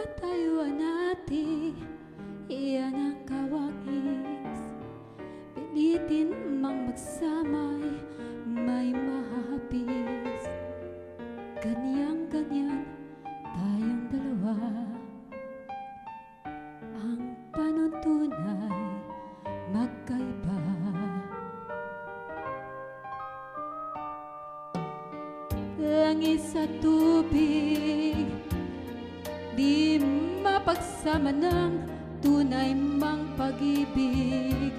katayuan natin, iyan ang kawangis. Pilitin mang magsamay, may mahapis. Ganyan-ganyan tayong dalawa. Ang panuntunay magkaiba. Langis sa tubig, di mapagsama ng tunay mang pag-ibig.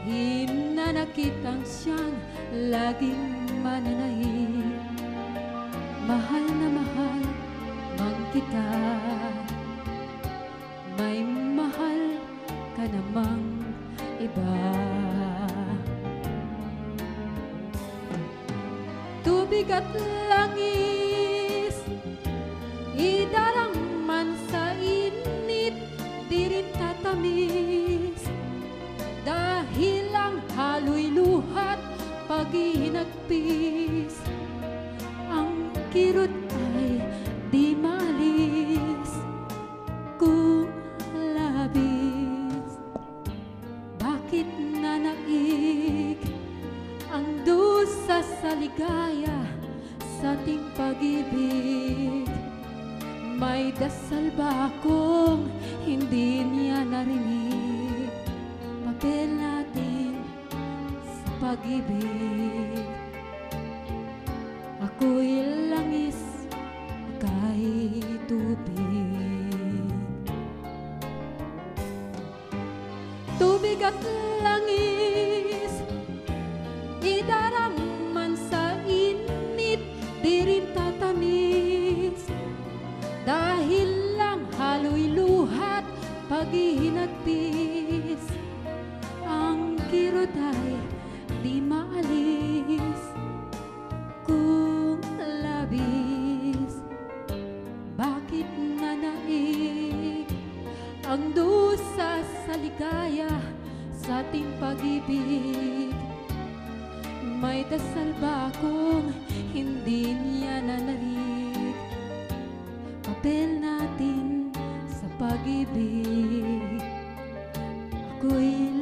Hinanakit ang siyang laging mananaig. Mahal na mahal mang kita, may mahal ka namang iba. Tubig at langis, idarang man sa init, di rin tatamis. Dahil ang halo'y luhat, pag-ihinagpis. Ang kirot ay di maalis kung labis. Bakit nanaig ang dusa sa ligaya sa ating pag-ibig? May dasal ba akong hindi niya narinig? Papel natin sa pag-ibig. Ako'y langis, ika'y tubig. Tubig at langis, idarang man sa init, di rin tatamis. Dahil lang halo'y luhat, pag-ihinagpis. Ang kirot ay di maalis kung labis. Bakit nanaig ang dusa sa ligaya sa ating pag-ibig? May dasal ba akong hindi niya nanaig? Papel natin sa pag-ibig. Ako'y